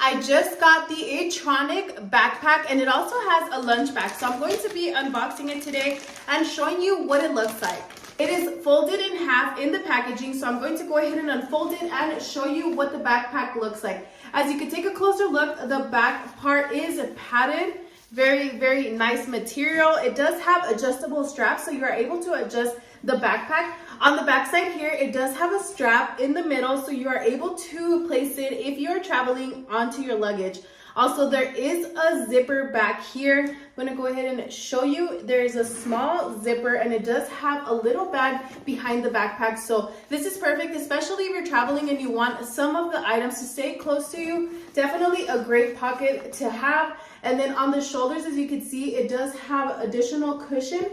I just got the ETRONIK backpack, and it also has a lunch bag. So I'm going to be unboxing it today and showing you what it looks like. It is folded in half in the packaging, so I'm going to go ahead and unfold it and show you what the backpack looks like. As you can take a closer look, the back part is padded. Very nice material. It does have adjustable straps, so you are able to adjust the backpack. On the back side here, it does have a strap in the middle, so you are able to place it if you're traveling onto your luggage. Also, there is a zipper back here. I'm going to go ahead and show you. There is a small zipper, and it does have a little bag behind the backpack. So this is perfect, especially if you're traveling and you want some of the items to stay close to you. Definitely a great pocket to have. And then on the shoulders, as you can see, it does have additional cushion.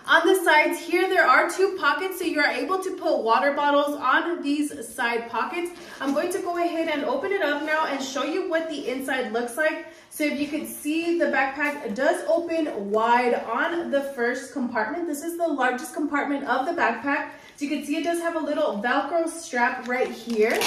On the sides here, there are two pockets, so you are able to put water bottles on these side pockets. I'm going to go ahead and open it up now and show you what the inside looks like. So if you can see, the backpack does open wide on the first compartment. This is the largest compartment of the backpack. So you can see it does have a little Velcro strap right here.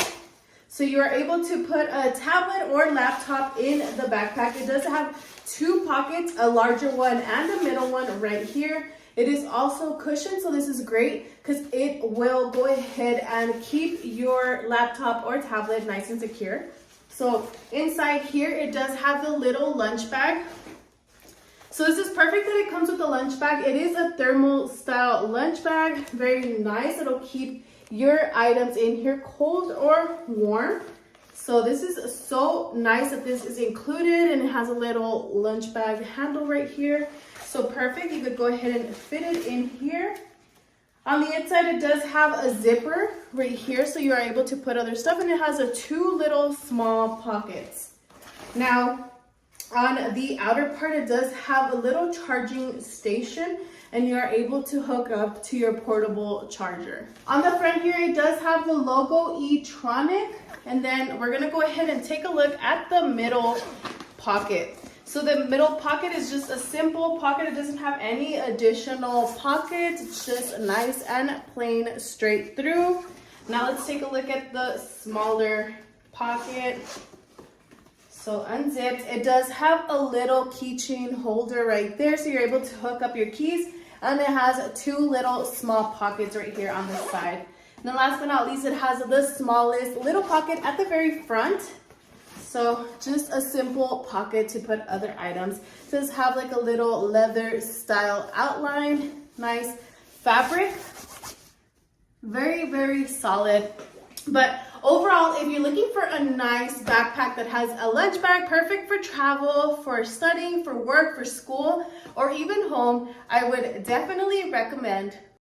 So you are able to put a tablet or laptop in the backpack. It does have two pockets, a larger one and a middle one right here. It is also cushioned, so this is great because it will go ahead and keep your laptop or tablet nice and secure. So inside here, it does have the little lunch bag. So this is perfect that it comes with the lunch bag. It is a thermal style lunch bag, very nice. It'll keep your items in here cold or warm. So this is so nice that this is included, and it has a little lunch bag handle right here. So perfect, you could go ahead and fit it in here. On the inside, it does have a zipper right here, so you are able to put other stuff, and it has two little small pockets. Now, on the outer part, it does have a little charging station, and you are able to hook up to your portable charger. On the front here, it does have the logo ETRONIK, and then we're gonna go ahead and take a look at the middle pocket. So the middle pocket is just a simple pocket. It doesn't have any additional pockets. It's just nice and plain straight through. Now let's take a look at the smaller pocket. So unzipped, it does have a little keychain holder right there, so you're able to hook up your keys, and it has two little small pockets right here on the side. And then last but not least, it has the smallest little pocket at the very front. So just a simple pocket to put other items. It does have like a little leather style outline, nice fabric, very solid. But overall, if you're looking for a nice backpack that has a lunch bag, perfect for travel, for studying, for work, for school, or even home, I would definitely recommend